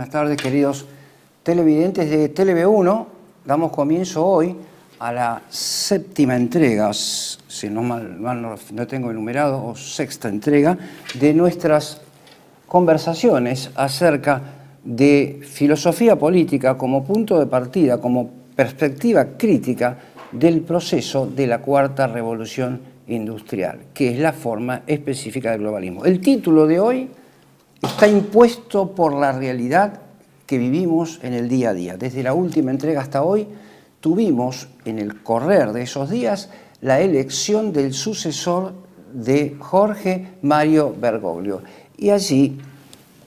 Buenas tardes, queridos televidentes de TeleV1. Damos comienzo hoy a la séptima entrega, si no tengo enumerado, o sexta entrega, de nuestras conversaciones acerca de filosofía política como punto de partida, como perspectiva crítica del proceso de la cuarta revolución industrial, que es la forma específica del globalismo. El título de hoy está impuesto por la realidad que vivimos en el día a día. Desde la última entrega hasta hoy tuvimos en el correr de esos días la elección del sucesor de Jorge Mario Bergoglio. Y allí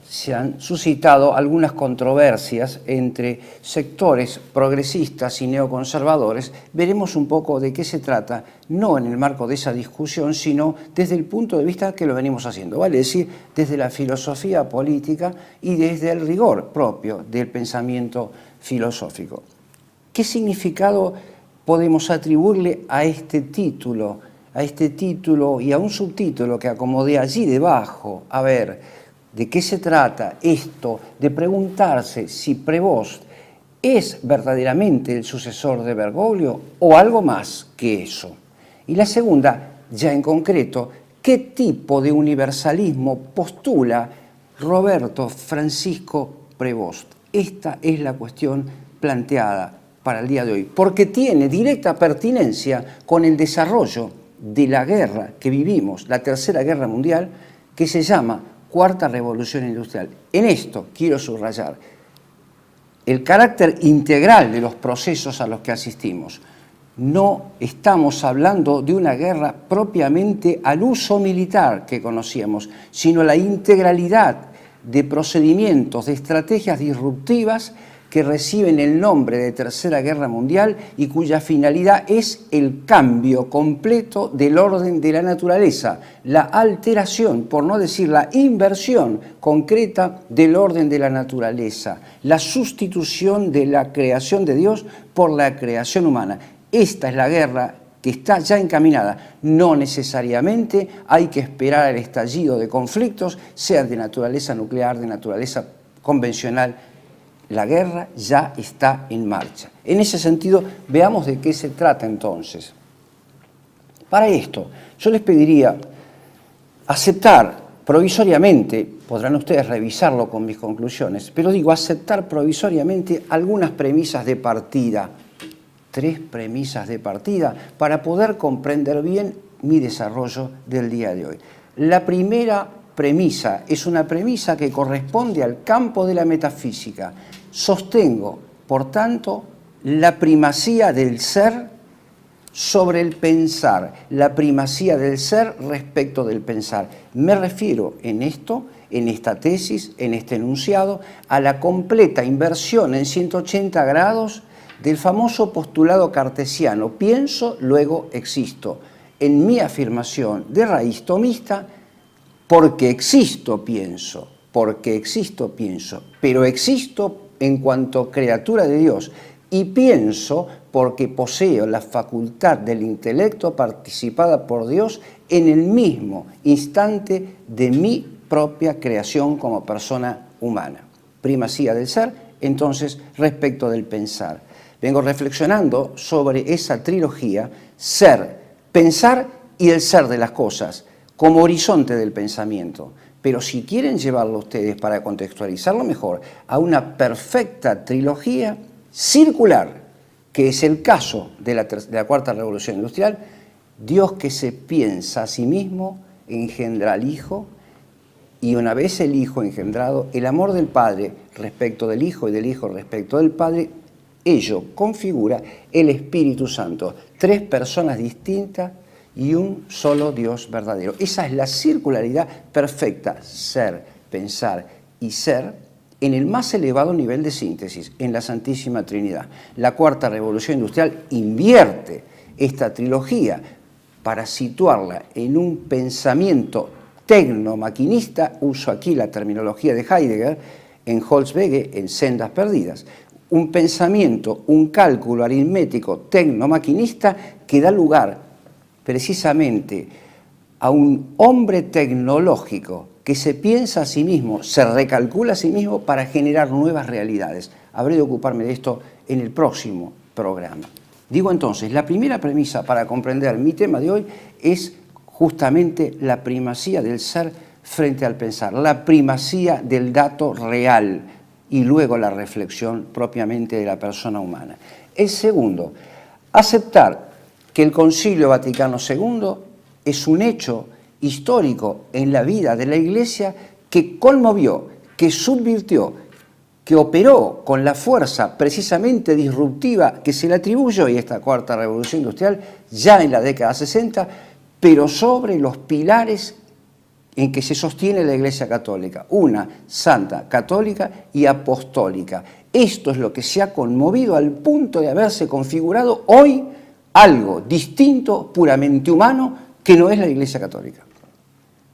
se han suscitado algunas controversias entre sectores progresistas y neoconservadores. Veremos un poco de qué se trata, no en el marco de esa discusión, sino desde el punto de vista que lo venimos haciendo, vale decir, desde la filosofía política y desde el rigor propio del pensamiento filosófico. ¿Qué significado podemos atribuirle a este título y a un subtítulo que acomodé allí debajo? A ver, ¿de qué se trata esto de preguntarse si Prevost es verdaderamente el sucesor de Bergoglio o algo más que eso? Y la segunda, ya en concreto, ¿qué tipo de universalismo postula Roberto Francisco Prevost? Esta es la cuestión planteada para el día de hoy, porque tiene directa pertinencia con el desarrollo de la guerra que vivimos, la Tercera Guerra Mundial, que se llama Cuarta Revolución Industrial. En esto quiero subrayar el carácter integral de los procesos a los que asistimos. No estamos hablando de una guerra propiamente al uso militar que conocíamos, sino la integralidad de procedimientos, de estrategias disruptivas que reciben el nombre de Tercera Guerra Mundial y cuya finalidad es el cambio completo del orden de la naturaleza, la alteración, por no decir la inversión concreta del orden de la naturaleza, la sustitución de la creación de Dios por la creación humana. Esta es la guerra que está ya encaminada. No necesariamente hay que esperar el estallido de conflictos, sea de naturaleza nuclear, de naturaleza convencional. La guerra ya está en marcha. En ese sentido, veamos de qué se trata entonces. Para esto, yo les pediría aceptar provisoriamente, podrán ustedes revisarlo con mis conclusiones, pero digo aceptar provisoriamente algunas premisas de partida, 3 premisas de partida, para poder comprender bien mi desarrollo del día de hoy. La primera premisa es una premisa que corresponde al campo de la metafísica. Sostengo, por tanto, la primacía del ser sobre el pensar, la primacía del ser respecto del pensar. Me refiero en esto, en esta tesis, en este enunciado, a la completa inversión en 180 grados del famoso postulado cartesiano, pienso, luego existo. En mi afirmación de raíz tomista, porque existo, pienso, pero existo en cuanto criatura de Dios y pienso porque poseo la facultad del intelecto participada por Dios en el mismo instante de mi propia creación como persona humana. Primacía del ser, entonces, respecto del pensar. Vengo reflexionando sobre esa trilogía, ser, pensar y el ser de las cosas, como horizonte del pensamiento. Pero si quieren llevarlo ustedes para contextualizarlo mejor a una perfecta trilogía circular, que es el caso de la Cuarta Revolución Industrial, Dios que se piensa a sí mismo engendra al Hijo, y una vez el Hijo engendrado, el amor del Padre respecto del Hijo y del Hijo respecto del Padre, ello configura el Espíritu Santo, 3 personas distintas y un solo Dios verdadero. Esa es la circularidad perfecta, ser, pensar y ser, en el más elevado nivel de síntesis, en la Santísima Trinidad. La Cuarta Revolución Industrial invierte esta trilogía para situarla en un pensamiento tecnomaquinista, uso aquí la terminología de Heidegger, en Holzwege, en Sendas Perdidas. Un pensamiento, un cálculo aritmético tecnomaquinista que da lugar precisamente a un hombre tecnológico que se piensa a sí mismo, se recalcula a sí mismo para generar nuevas realidades. Habré de ocuparme de esto en el próximo programa. Digo entonces, la primera premisa para comprender mi tema de hoy es justamente la primacía del ser frente al pensar, la primacía del dato real y luego la reflexión propiamente de la persona humana. El segundo, aceptar que el Concilio Vaticano II es un hecho histórico en la vida de la Iglesia que conmovió, que subvirtió, que operó con la fuerza precisamente disruptiva que se le atribuye hoy a esta cuarta revolución industrial, ya en la década 60, pero sobre los pilares en que se sostiene la Iglesia Católica, una santa, católica y apostólica. Esto es lo que se ha conmovido al punto de haberse configurado hoy algo distinto, puramente humano, que no es la Iglesia Católica.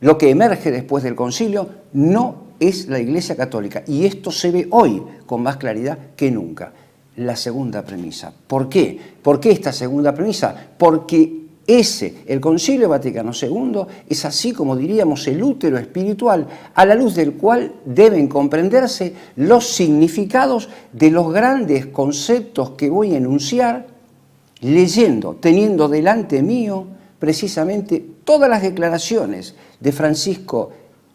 Lo que emerge después del concilio no es la Iglesia Católica, y esto se ve hoy con más claridad que nunca. La segunda premisa. ¿Por qué? ¿Por qué esta segunda premisa? Porque el Concilio Vaticano II es así como diríamos el útero espiritual a la luz del cual deben comprenderse los significados de los grandes conceptos que voy a enunciar leyendo, teniendo delante mío precisamente todas las declaraciones de Francisco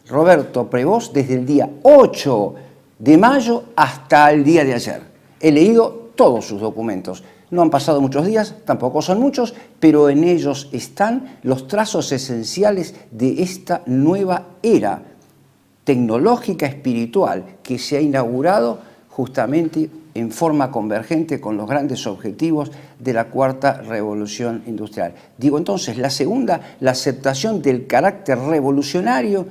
Roberto Prevost desde el día 8 de mayo hasta el día de ayer. He leído todos sus documentos. No han pasado muchos días, tampoco son muchos, pero en ellos están los trazos esenciales de esta nueva era tecnológica espiritual que se ha inaugurado justamente en forma convergente con los grandes objetivos de la cuarta revolución industrial. Digo entonces, la segunda, la aceptación del carácter revolucionario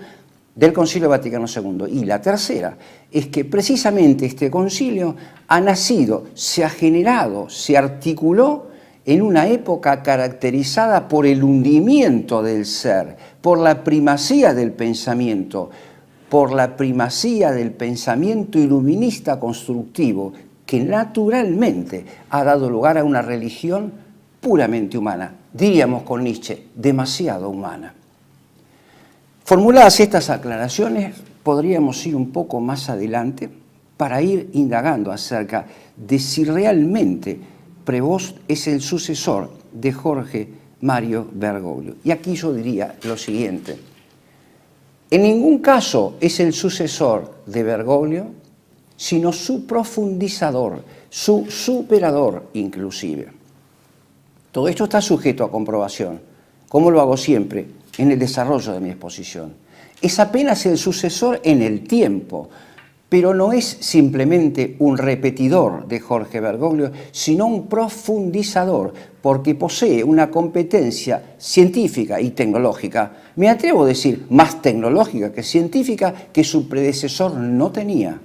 del Concilio Vaticano II. Y la tercera es que precisamente este concilio ha nacido, se ha generado, se articuló en una época caracterizada por el hundimiento del ser, por la primacía del pensamiento iluminista constructivo, que naturalmente ha dado lugar a una religión puramente humana, diríamos con Nietzsche, demasiado humana. Formuladas estas aclaraciones, podríamos ir un poco más adelante para ir indagando acerca de si realmente Prevost es el sucesor de Jorge Mario Bergoglio. Y aquí yo diría lo siguiente: en ningún caso es el sucesor de Bergoglio, sino su profundizador, su superador inclusive. Todo esto está sujeto a comprobación, como lo hago siempre en el desarrollo de mi exposición. Es apenas el sucesor en el tiempo, pero no es simplemente un repetidor de Jorge Bergoglio, sino un profundizador, porque posee una competencia científica y tecnológica, me atrevo a decir más tecnológica que científica, que su predecesor no tenía,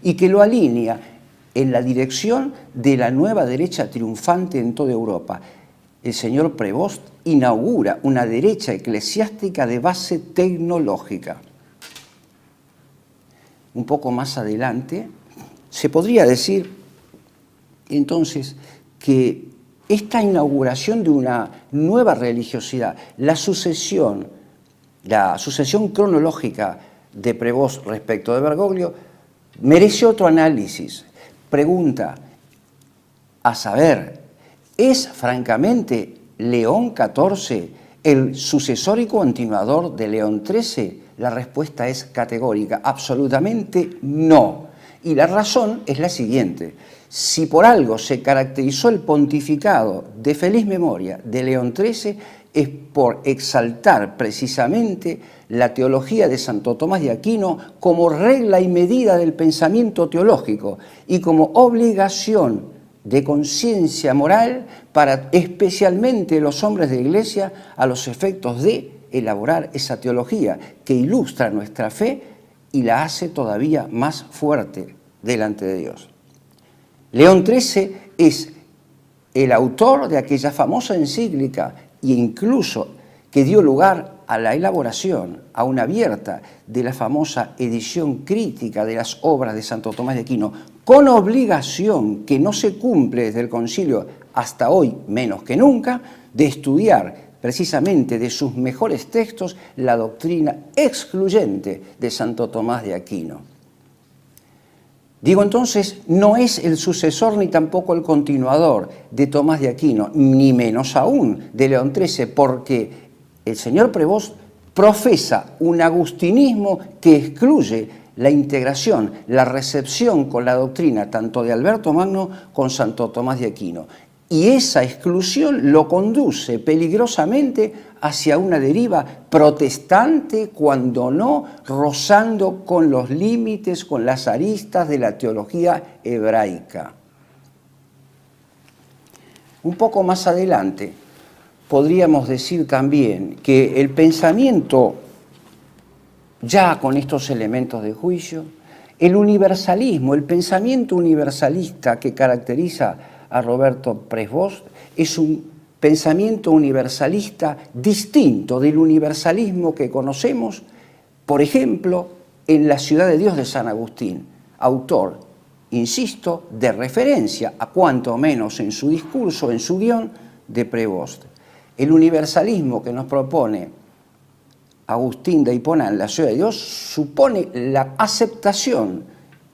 y que lo alinea en la dirección de la nueva derecha triunfante en toda Europa. El señor Prevost inaugura una derecha eclesiástica de base tecnológica. Un poco más adelante, se podría decir entonces que esta inauguración de una nueva religiosidad, la sucesión cronológica de Prevost respecto de Bergoglio, merece otro análisis. Pregunta, a saber, ¿es francamente León XIV el sucesor y continuador de León XIII? La respuesta es categórica, absolutamente no. Y la razón es la siguiente: si por algo se caracterizó el pontificado de feliz memoria de León XIII, es por exaltar precisamente la teología de Santo Tomás de Aquino como regla y medida del pensamiento teológico y como obligación de conciencia moral para especialmente los hombres de Iglesia a los efectos de elaborar esa teología que ilustra nuestra fe y la hace todavía más fuerte delante de Dios. León XIII es el autor de aquella famosa encíclica e incluso que dio lugar a la elaboración, a una abierta de la famosa edición crítica de las obras de Santo Tomás de Aquino, con obligación que no se cumple desde el concilio hasta hoy, menos que nunca, de estudiar precisamente de sus mejores textos la doctrina excluyente de Santo Tomás de Aquino. Digo entonces, no es el sucesor ni tampoco el continuador de Tomás de Aquino, ni menos aún de León XIII, porque el señor Prevost profesa un agustinismo que excluye la integración, la recepción con la doctrina tanto de Alberto Magno con Santo Tomás de Aquino. Y esa exclusión lo conduce peligrosamente hacia una deriva protestante, cuando no rozando con los límites, con las aristas de la teología hebraica. Un poco más adelante podríamos decir también que el pensamiento, ya con estos elementos de juicio, el universalismo, el pensamiento universalista que caracteriza a Roberto Prevost es un pensamiento universalista distinto del universalismo que conocemos, por ejemplo, en La Ciudad de Dios de San Agustín, autor, insisto, de referencia, a cuanto menos en su discurso, en su guión, de Prevost. El universalismo que nos propone Agustín de Hipona en La Ciudad de Dios supone la aceptación,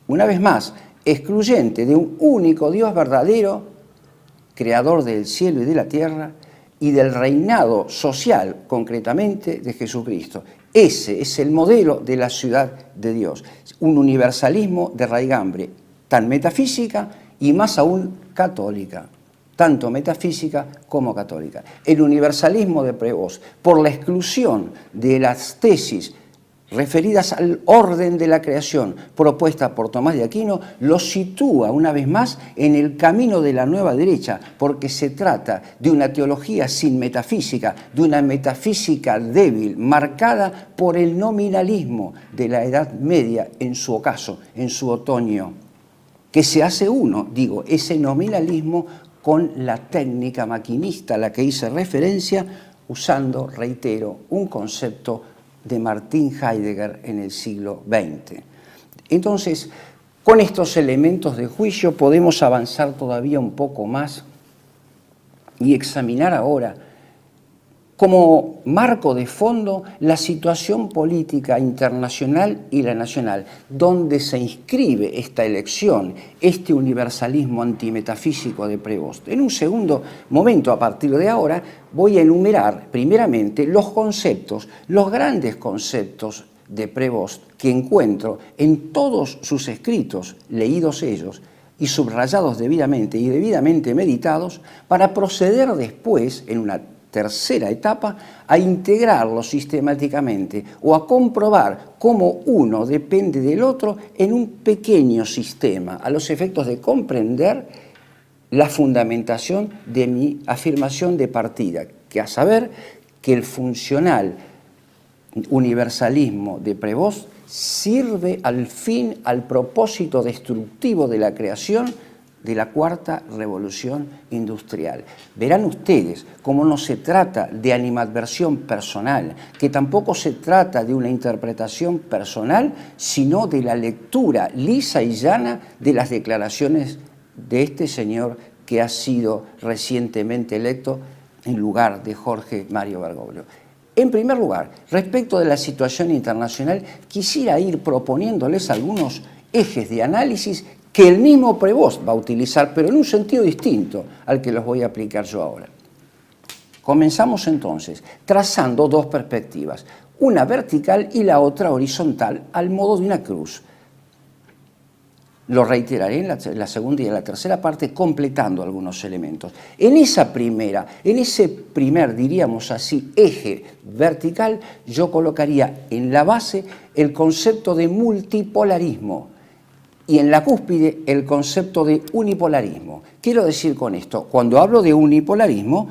una vez más, excluyente de un único Dios verdadero, creador del cielo y de la tierra, y del reinado social, concretamente, de Jesucristo. Ese es el modelo de la ciudad de Dios, un universalismo de raigambre tan metafísica y más aún católica, tanto metafísica como católica. El universalismo de Prevost, por la exclusión de las tesis referidas al orden de la creación propuesta por Tomás de Aquino, lo sitúa una vez más en el camino de la nueva derecha, porque se trata de una teología sin metafísica, de una metafísica débil, marcada por el nominalismo de la Edad Media en su ocaso, en su otoño, que se hace uno, digo, ese nominalismo con la técnica maquinista a la que hice referencia, usando, reitero, un concepto de Martin Heidegger en el siglo XX. Entonces, con estos elementos de juicio podemos avanzar todavía un poco más y examinar ahora, como marco de fondo, la situación política internacional y la nacional, donde se inscribe esta elección, este universalismo antimetafísico de Prevost. En un segundo momento, a partir de ahora, voy a enumerar primeramente los conceptos, los grandes conceptos de Prevost que encuentro en todos sus escritos, leídos ellos, y subrayados debidamente y debidamente meditados, para proceder después, en una tercera etapa, a integrarlos sistemáticamente o a comprobar cómo uno depende del otro en un pequeño sistema, a los efectos de comprender la fundamentación de mi afirmación de partida, que a saber que el funcional universalismo de Prevost sirve al fin, al propósito destructivo de la creación de la cuarta revolución industrial. Verán ustedes cómo no se trata de animadversión personal, que tampoco se trata de una interpretación personal, sino de la lectura lisa y llana de las declaraciones de este señor que ha sido recientemente electo en lugar de Jorge Mario Bergoglio. En primer lugar, respecto de la situación internacional, quisiera ir proponiéndoles algunos ejes de análisis que el mismo Prevost va a utilizar, pero en un sentido distinto al que los voy a aplicar yo ahora. Comenzamos entonces trazando dos perspectivas, una vertical y la otra horizontal, al modo de una cruz. Lo reiteraré en la segunda y en la tercera parte, completando algunos elementos. En ese primer, diríamos así, eje vertical, yo colocaría en la base el concepto de multipolarismo, y en la cúspide el concepto de unipolarismo. Quiero decir con esto, cuando hablo de unipolarismo,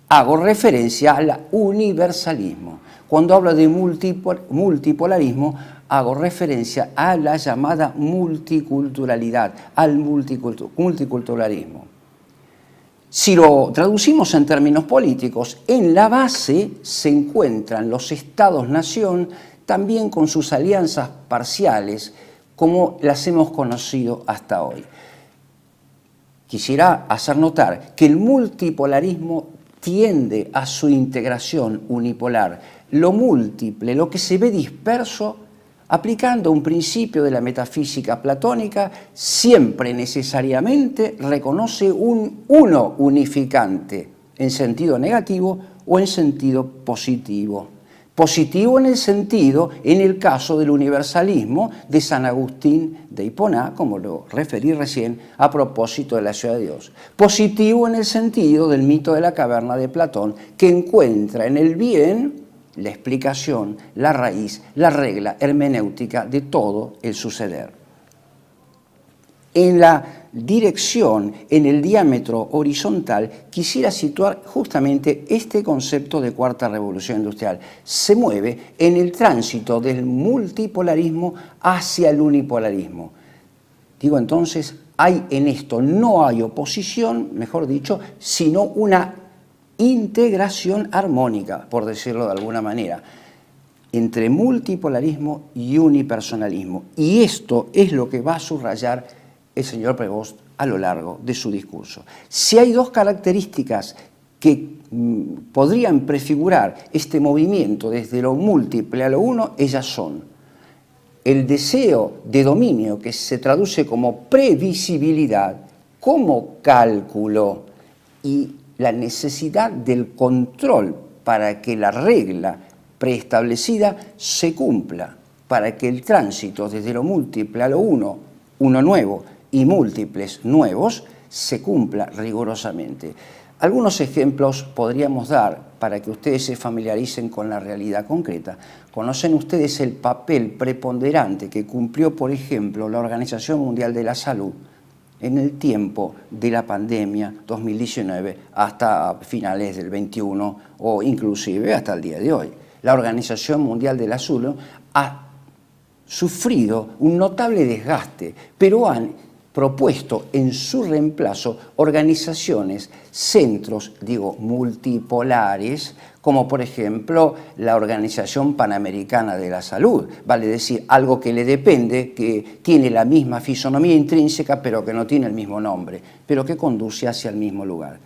hago referencia al universalismo. Cuando hablo de multipolarismo, hago referencia a la llamada multiculturalidad, al multiculturalismo. Si lo traducimos en términos políticos, en la base se encuentran los estados-nación, también con sus alianzas parciales, como las hemos conocido hasta hoy. Quisiera hacer notar que el multipolarismo tiende a su integración unipolar. Lo múltiple, lo que se ve disperso, aplicando un principio de la metafísica platónica, siempre necesariamente reconoce un uno unificante en sentido negativo o en sentido positivo. Positivo en el sentido, en el caso del universalismo de San Agustín de Hipona, como lo referí recién a propósito de la ciudad de Dios. Positivo en el sentido del mito de la caverna de Platón, que encuentra en el bien la explicación, la raíz, la regla hermenéutica de todo el suceder. En la dirección, en el diámetro horizontal, quisiera situar justamente este concepto de cuarta revolución industrial. Se mueve en el tránsito del multipolarismo hacia el unipolarismo. Digo entonces, hay en esto, no hay oposición, mejor dicho, sino una integración armónica, por decirlo de alguna manera, entre multipolarismo y unipersonalismo. Y esto es lo que va a subrayar el señor Prevost a lo largo de su discurso. Si hay dos características que podrían prefigurar este movimiento desde lo múltiple a lo uno, ellas son el deseo de dominio, que se traduce como previsibilidad, como cálculo, y la necesidad del control para que la regla preestablecida se cumpla, para que el tránsito desde lo múltiple a lo uno nuevo, y múltiples nuevos, se cumpla rigurosamente. Algunos ejemplos podríamos dar para que ustedes se familiaricen con la realidad concreta. ¿Conocen ustedes el papel preponderante que cumplió, por ejemplo, la Organización Mundial de la Salud en el tiempo de la pandemia 2019 hasta finales del 21 o inclusive hasta el día de hoy? La Organización Mundial de la Salud ha sufrido un notable desgaste, pero han propuesto en su reemplazo organizaciones, centros, multipolares, como por ejemplo la Organización Panamericana de la Salud, vale decir, algo que le depende, que tiene la misma fisonomía intrínseca, pero que no tiene el mismo nombre, pero que conduce hacia el mismo lugar.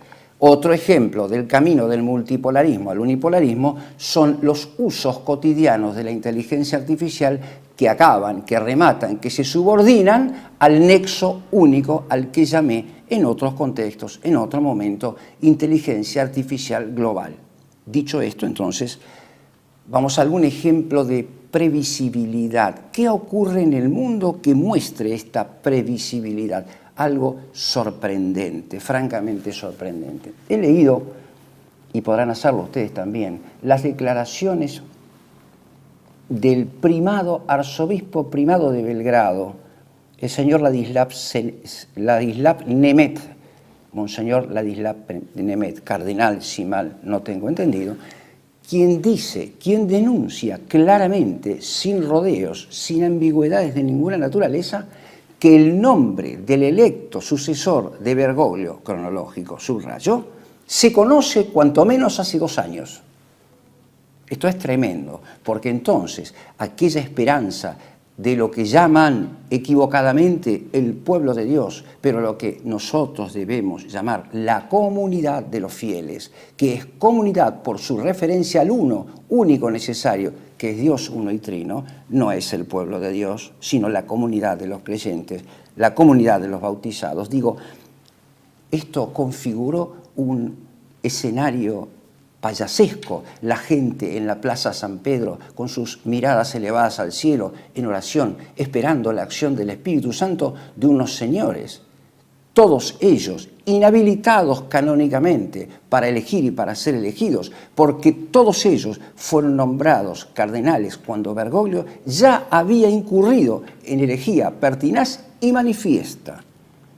Otro ejemplo del camino del multipolarismo al unipolarismo son los usos cotidianos de la inteligencia artificial que acaban, que rematan, que se subordinan al nexo único al que llamé en otros contextos, en otro momento, inteligencia artificial global. Dicho esto, entonces, vamos a algún ejemplo de previsibilidad. ¿Qué ocurre en el mundo que muestre esta previsibilidad? Algo sorprendente, francamente sorprendente. He leído, y podrán hacerlo ustedes también, las declaraciones del arzobispo primado de Belgrado, el señor Ladislav Nemet, monseñor Ladislav Nemet, cardenal, si mal no tengo entendido, quien denuncia claramente, sin rodeos, sin ambigüedades de ninguna naturaleza, que el nombre del electo sucesor de Bergoglio, cronológico, subrayo, se conoce cuanto menos hace 2 años. Esto es tremendo, porque entonces aquella esperanza de lo que llaman equivocadamente el pueblo de Dios, pero lo que nosotros debemos llamar la comunidad de los fieles, que es comunidad por su referencia al uno, único necesario, que es Dios uno y trino, no es el pueblo de Dios, sino la comunidad de los creyentes, la comunidad de los bautizados. Esto configuró un escenario payasesco, la gente en la Plaza San Pedro con sus miradas elevadas al cielo en oración, esperando la acción del Espíritu Santo de unos señores, todos ellos inhabilitados canónicamente para elegir y para ser elegidos, porque todos ellos fueron nombrados cardenales cuando Bergoglio ya había incurrido en herejía pertinaz y manifiesta.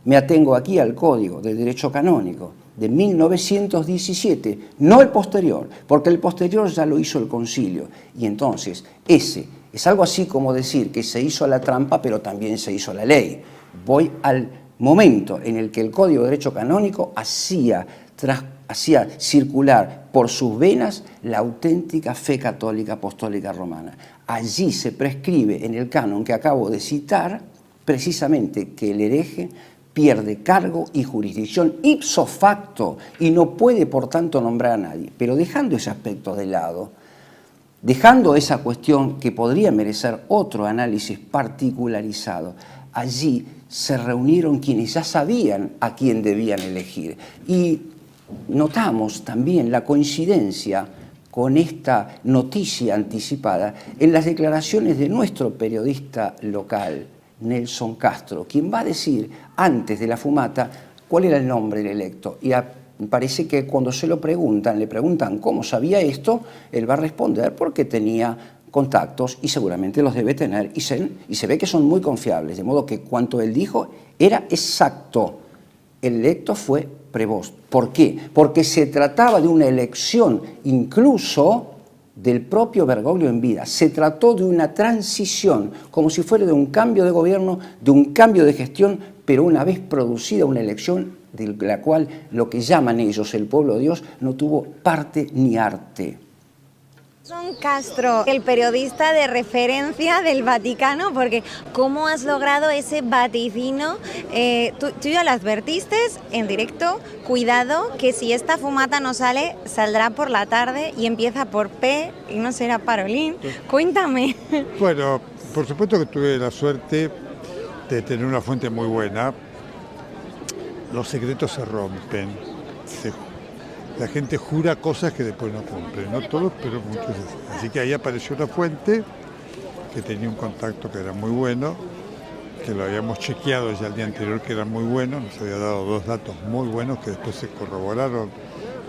Me atengo aquí al Código de Derecho Canónico de 1917, no el posterior, porque el posterior ya lo hizo el concilio. Y entonces, ese es algo así como decir que se hizo la trampa, pero también se hizo la ley. Voy al momento en el que el Código de Derecho Canónico hacía circular por sus venas la auténtica fe católica apostólica romana. Allí se prescribe en el canon que acabo de citar, precisamente que el hereje pierde cargo y jurisdicción ipso facto y no puede, por tanto, nombrar a nadie. Pero dejando ese aspecto de lado, dejando esa cuestión que podría merecer otro análisis particularizado, allí se reunieron quienes ya sabían a quién debían elegir. Y notamos también la coincidencia con esta noticia anticipada en las declaraciones de nuestro periodista local, Nelson Castro, quien va a decir antes de la fumata cuál era el nombre del electo. Y parece que cuando se lo preguntan, le preguntan cómo sabía esto, él va a responder porque tenía contactos y seguramente los debe tener y se ve que son muy confiables, de modo que cuanto él dijo era exacto. El electo fue Prevost. ¿Por qué? Porque se trataba de una elección incluso del propio Bergoglio en vida. Se trató de una transición, como si fuera de un cambio de gobierno, de un cambio de gestión, pero una vez producida una elección de la cual lo que llaman ellos el pueblo de Dios no tuvo parte ni arte. Nelson Castro, el periodista de referencia del Vaticano, porque ¿cómo has logrado ese vaticino? Tú ya lo advertiste en directo, cuidado que si esta fumata no sale, saldrá por la tarde y empieza por P y no será Parolín. Cuéntame. Bueno, por supuesto que tuve la suerte de tener una fuente muy buena. Los secretos se rompen, la gente jura cosas que después no cumplen, no todos, pero muchos. Así que ahí apareció una fuente que tenía un contacto que era muy bueno, que lo habíamos chequeado ya el día anterior que era muy bueno, nos había dado 2 datos muy buenos que después se corroboraron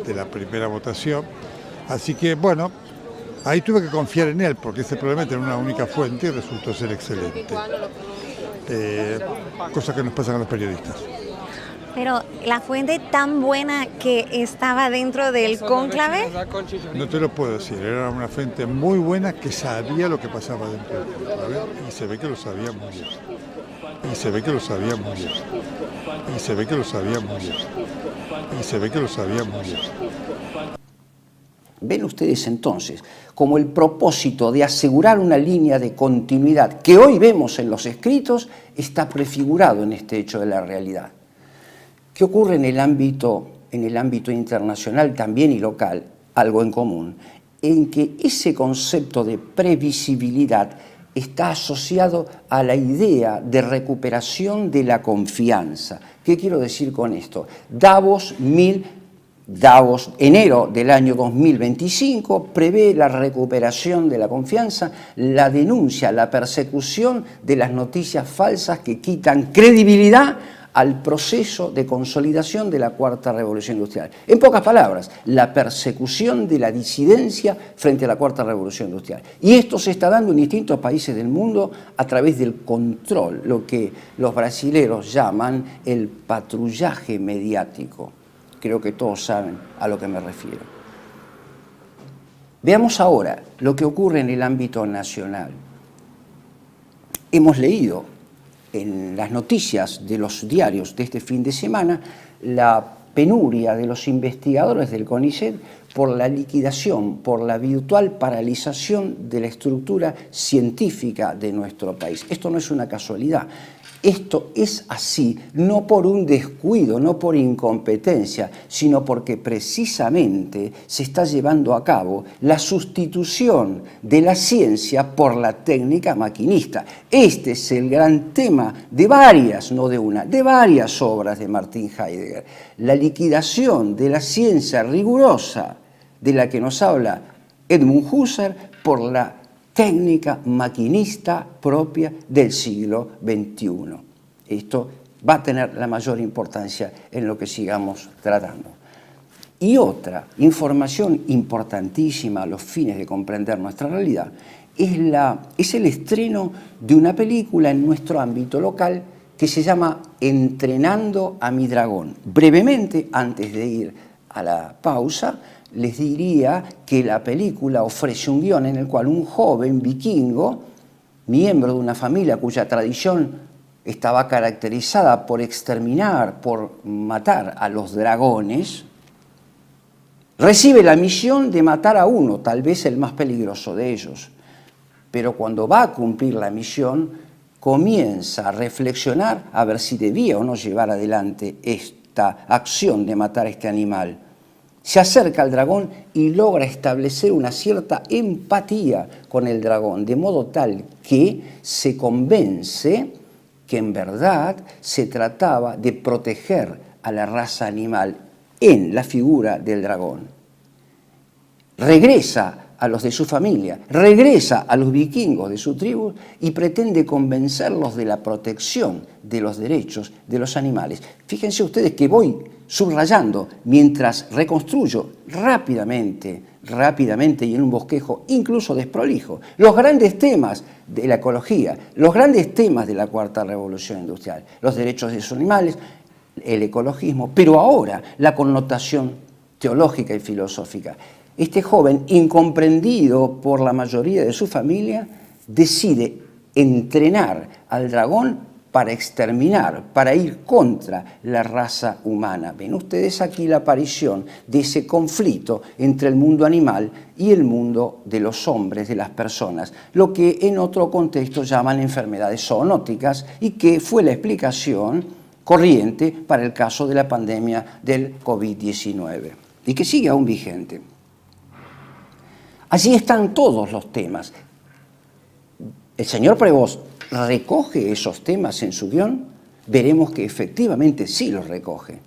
de la primera votación. Así que bueno, ahí tuve que confiar en él porque ese problema tenía una única fuente y resultó ser excelente. Cosas que nos pasan a los periodistas. Pero la fuente tan buena que estaba dentro del cónclave. No te lo puedo decir, era una fuente muy buena que sabía lo que pasaba dentro del cónclave y se ve que lo sabía muy bien. Y se ve que lo sabía muy bien. Y se ve que lo sabía muy bien. Y se ve que lo sabía muy bien. Ven ustedes entonces como el propósito de asegurar una línea de continuidad que hoy vemos en los escritos está prefigurado en este hecho de la realidad. ¿Qué ocurre en el ámbito internacional también y local? Algo en común, en que ese concepto de previsibilidad está asociado a la idea de recuperación de la confianza. ¿Qué quiero decir con esto? Davos, enero del año 2025, prevé la recuperación de la confianza, la denuncia, la persecución de las noticias falsas que quitan credibilidad al proceso de consolidación de la Cuarta Revolución Industrial. En pocas palabras, la persecución de la disidencia frente a la Cuarta Revolución Industrial. Y esto se está dando en distintos países del mundo a través del control, lo que los brasileros llaman el patrullaje mediático. Creo que todos saben a lo que me refiero. Veamos ahora lo que ocurre en el ámbito nacional. Hemos leído en las noticias de los diarios de este fin de semana la penuria de los investigadores del CONICET por la liquidación, por la virtual paralización de la estructura científica de nuestro país. Esto no es una casualidad. Esto es así, no por un descuido, no por incompetencia, sino porque precisamente se está llevando a cabo la sustitución de la ciencia por la técnica maquinista. Este es el gran tema de varias, no de una, de varias obras de Martin Heidegger. La liquidación de la ciencia rigurosa de la que nos habla Edmund Husserl por la técnica maquinista propia del siglo XXI. Esto va a tener la mayor importancia en lo que sigamos tratando. Y otra información importantísima a los fines de comprender nuestra realidad es el estreno de una película en nuestro ámbito local que se llama Entrenando a mi dragón. Brevemente, antes de ir a la pausa, les diría que la película ofrece un guión en el cual un joven vikingo, miembro de una familia cuya tradición estaba caracterizada por exterminar, por matar a los dragones, recibe la misión de matar a uno, tal vez el más peligroso de ellos. Pero cuando va a cumplir la misión, comienza a reflexionar a ver si debía o no llevar adelante esta acción de matar a este animal. Se acerca al dragón y logra establecer una cierta empatía con el dragón, de modo tal que se convence que en verdad se trataba de proteger a la raza animal en la figura del dragón. Regresa a los de su familia, regresa a los vikingos de su tribu y pretende convencerlos de la protección de los derechos de los animales. Fíjense ustedes que voy subrayando mientras reconstruyo rápidamente y en un bosquejo incluso desprolijo, los grandes temas de la ecología, los grandes temas de la cuarta revolución industrial, los derechos de los animales, el ecologismo, pero ahora la connotación teológica y filosófica. Este joven, incomprendido por la mayoría de su familia, decide entrenar al dragón para exterminar, para ir contra la raza humana. Ven ustedes aquí la aparición de ese conflicto entre el mundo animal y el mundo de los hombres, de las personas, lo que en otro contexto llaman enfermedades zoonóticas y que fue la explicación corriente para el caso de la pandemia del COVID-19 y que sigue aún vigente. Allí están todos los temas. El señor Prevost recoge esos temas en su guión. Veremos que efectivamente sí los recoge.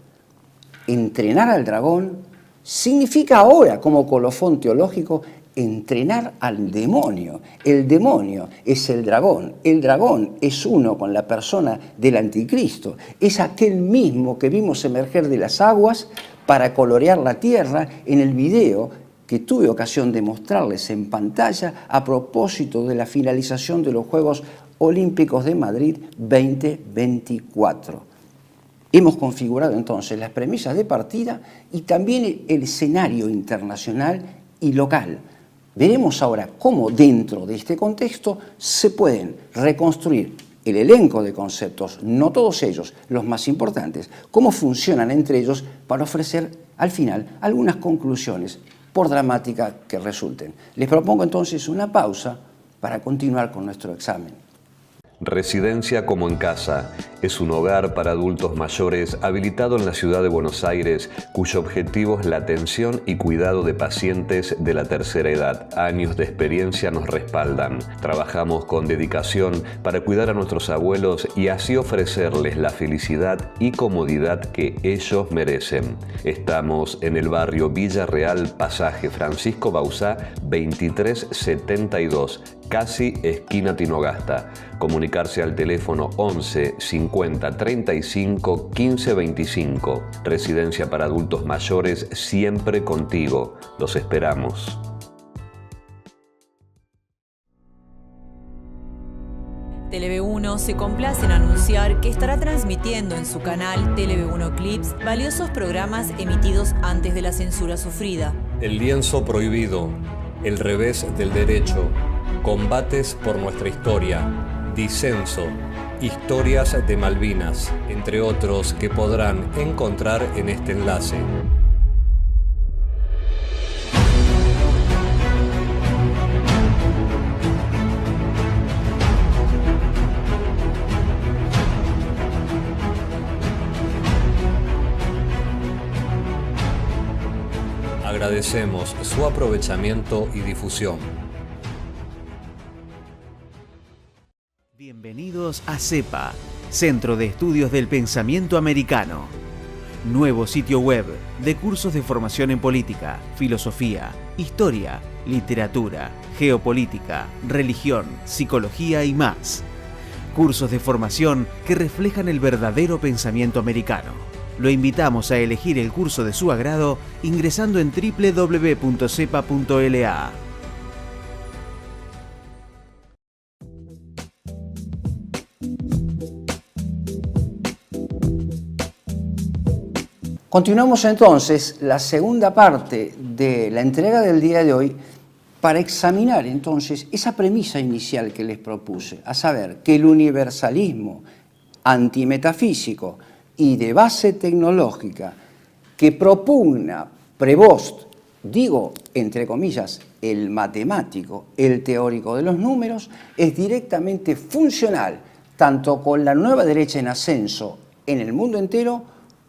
Entrenar al dragón significa ahora, como colofón teológico, entrenar al demonio. El demonio es el dragón es uno con la persona del anticristo, es aquel mismo que vimos emerger de las aguas para colorear la tierra en el video que tuve ocasión de mostrarles en pantalla a propósito de la finalización de los Juegos Olímpicos de Madrid 2024. Hemos configurado entonces las premisas de partida y también el escenario internacional y local. Veremos ahora cómo dentro de este contexto se pueden reconstruir el elenco de conceptos, no todos ellos, los más importantes, cómo funcionan entre ellos para ofrecer al final algunas conclusiones por dramática que resulten. Les propongo entonces una pausa para continuar con nuestro examen. Residencia como en casa es un hogar para adultos mayores habilitado en la ciudad de Buenos Aires, cuyo objetivo es la atención y cuidado de pacientes de la tercera edad. Años de experiencia nos respaldan. Trabajamos con dedicación para cuidar a nuestros abuelos y así ofrecerles la felicidad y comodidad que ellos merecen. Estamos en el barrio Villa Real, pasaje Francisco Bauzá, 2372, casi esquina Tinogasta. Comunicarse al teléfono 11 50 35 15 25. Residencia para adultos mayores, siempre contigo. Los esperamos. Televe1 se complace en anunciar que estará transmitiendo en su canal Televe1 Clips valiosos programas emitidos antes de la censura sufrida. El lienzo prohibido, el revés del derecho, combates por nuestra historia, disenso, historias de Malvinas, entre otros que podrán encontrar en este enlace. Agradecemos su aprovechamiento y difusión. Bienvenidos a CEPA, Centro de Estudios del Pensamiento Americano. Nuevo sitio web de cursos de formación en política, filosofía, historia, literatura, geopolítica, religión, psicología y más. Cursos de formación que reflejan el verdadero pensamiento americano. Lo invitamos a elegir el curso de su agrado ingresando en www.cepa.la. Continuamos entonces la segunda parte de la entrega del día de hoy para examinar entonces esa premisa inicial que les propuse, a saber que el universalismo antimetafísico y de base tecnológica que propugna Prevost, digo entre comillas, el matemático, el teórico de los números, es directamente funcional tanto con la nueva derecha en ascenso en el mundo entero,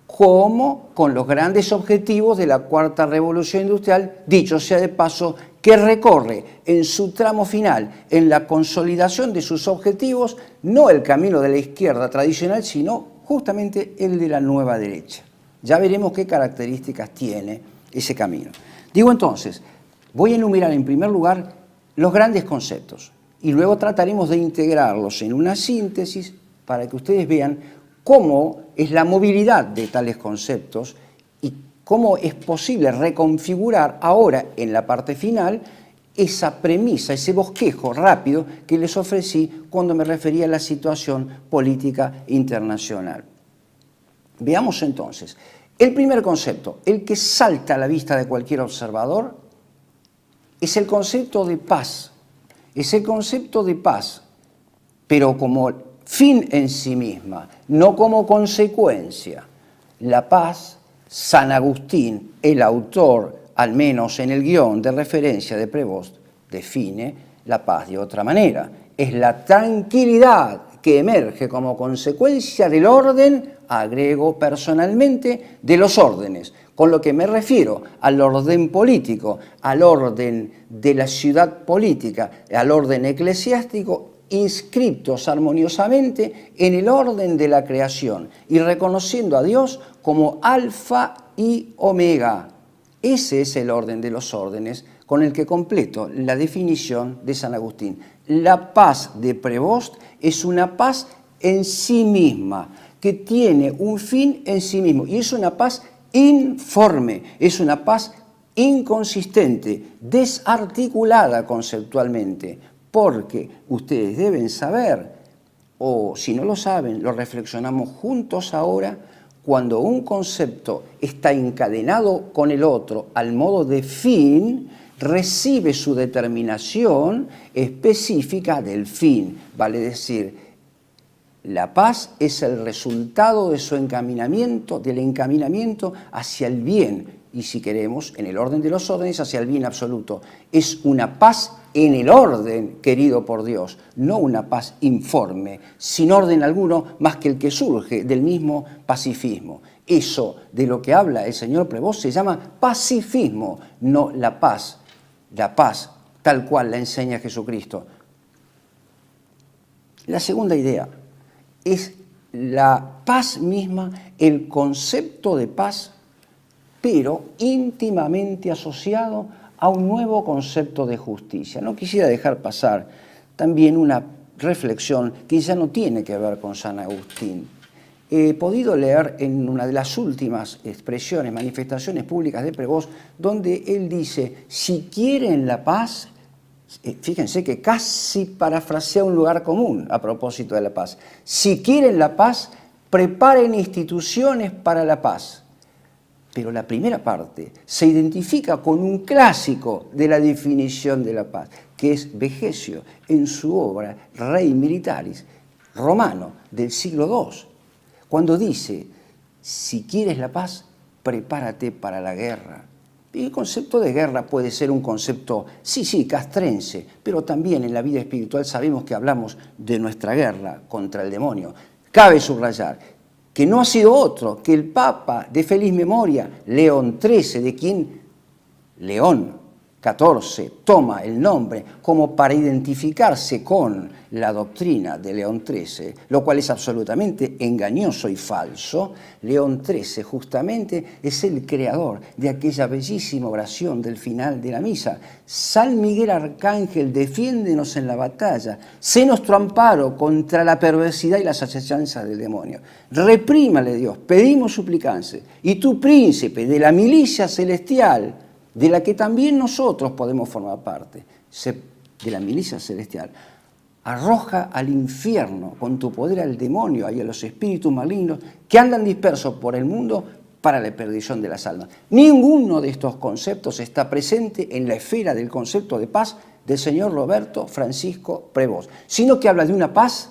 como con los grandes objetivos de la cuarta revolución industrial, dicho sea de paso, que recorre en su tramo final, en la consolidación de sus objetivos, no el camino de la izquierda tradicional, sino justamente el de la nueva derecha. Ya veremos qué características tiene ese camino. Digo entonces, voy a enumerar en primer lugar los grandes conceptos y luego trataremos de integrarlos en una síntesis para que ustedes vean cómo es la movilidad de tales conceptos y cómo es posible reconfigurar ahora en la parte final esa premisa, ese bosquejo rápido que les ofrecí cuando me refería a la situación política internacional. Veamos entonces, el primer concepto, el que salta a la vista de cualquier observador, es el concepto de paz. Es el concepto de paz, pero como fin en sí misma, no como consecuencia. La paz, San Agustín, el autor, al menos en el guión de referencia de Prevost, define la paz de otra manera. Es la tranquilidad que emerge como consecuencia del orden, agrego personalmente, de los órdenes, con lo que me refiero al orden político, al orden de la ciudad política, al orden eclesiástico, inscritos armoniosamente en el orden de la creación y reconociendo a Dios como alfa y omega. Ese es el orden de los órdenes con el que completo la definición de San Agustín. La paz de Prevost es una paz en sí misma, que tiene un fin en sí mismo, y es una paz informe, es una paz inconsistente, desarticulada conceptualmente, porque ustedes deben saber, o si no lo saben, lo reflexionamos juntos ahora, cuando un concepto está encadenado con el otro al modo de fin, recibe su determinación específica del fin, vale decir, la paz es el resultado de su encaminamiento, del encaminamiento hacia el bien, y si queremos, en el orden de los órdenes, hacia el bien absoluto. Es una paz en el orden querido por Dios, no una paz informe, sin orden alguno más que el que surge del mismo pacifismo. Eso de lo que habla el señor Prevost se llama pacifismo, no la paz tal cual la enseña Jesucristo. La segunda idea es la paz misma, el concepto de paz, pero íntimamente asociado a un nuevo concepto de justicia. No quisiera dejar pasar también una reflexión que ya no tiene que ver con San Agustín. He podido leer en una de las últimas expresiones, manifestaciones públicas de Prevost, donde él dice, si quieren la paz, fíjense que casi parafrasea un lugar común a propósito de la paz. Si quieren la paz, preparen instituciones para la paz. Pero la primera parte se identifica con un clásico de la definición de la paz, que es Vegesio, en su obra Rei Militaris, romano, del siglo II, cuando dice, si quieres la paz, prepárate para la guerra. Y el concepto de guerra puede ser un concepto, sí, castrense, pero también en la vida espiritual sabemos que hablamos de nuestra guerra contra el demonio. Cabe subrayar que no ha sido otro que el Papa de feliz memoria, León XIII, de quien León XIV toma el nombre como para identificarse con la doctrina de León XIII, lo cual es absolutamente engañoso y falso. León XIII justamente es el creador de aquella bellísima oración del final de la misa. San Miguel Arcángel, defiéndenos en la batalla, sé nuestro amparo contra la perversidad y las asechanzas del demonio. Reprímale Dios, pedimos suplicancia, y tu príncipe de la milicia celestial, de la que también nosotros podemos formar parte, de la milicia celestial, arroja al infierno con tu poder al demonio y a los espíritus malignos que andan dispersos por el mundo para la perdición de las almas. Ninguno de estos conceptos está presente en la esfera del concepto de paz del señor Roberto Francisco Prevost, sino que habla de una paz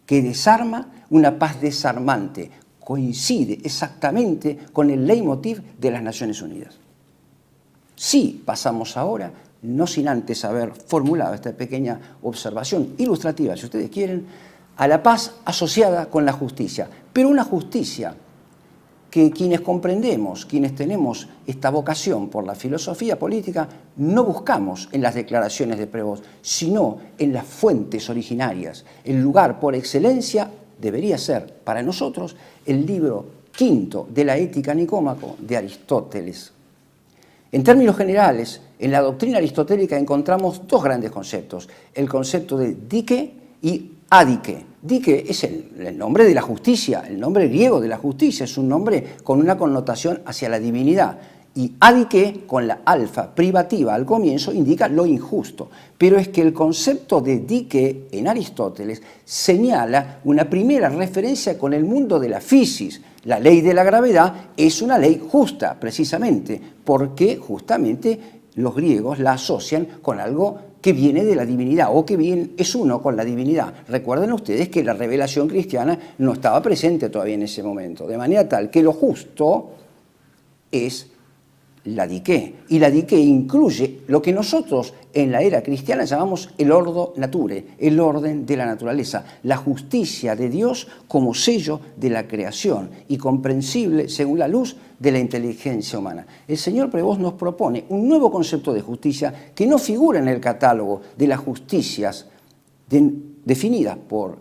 que desarma, una paz desarmante. Coincide exactamente con el leitmotiv de las Naciones Unidas. Sí, pasamos ahora, no sin antes haber formulado esta pequeña observación ilustrativa, si ustedes quieren, a la paz asociada con la justicia, pero una justicia que quienes comprendemos, quienes tenemos esta vocación por la filosofía política, no buscamos en las declaraciones de Prevost, sino en las fuentes originarias. El lugar por excelencia debería ser para nosotros el libro quinto de la Ética Nicómaco de Aristóteles. En términos generales, en la doctrina aristotélica encontramos dos grandes conceptos, el concepto de dike y adike. Dike es el nombre de la justicia, el nombre griego de la justicia, es un nombre con una connotación hacia la divinidad. Y adike, con la alfa privativa al comienzo, indica lo injusto. Pero es que el concepto de dike en Aristóteles señala una primera referencia con el mundo de la fisis. La ley de la gravedad es una ley justa, precisamente, porque justamente los griegos la asocian con algo que viene de la divinidad o que bien es uno con la divinidad. Recuerden ustedes que la revelación cristiana no estaba presente todavía en ese momento, de manera tal que lo justo es la dike, y la dike incluye lo que nosotros en la era cristiana llamamos el ordo nature, el orden de la naturaleza, la justicia de Dios como sello de la creación y comprensible según la luz de la inteligencia humana. El señor Prevost nos propone un nuevo concepto de justicia que no figura en el catálogo de las justicias definidas por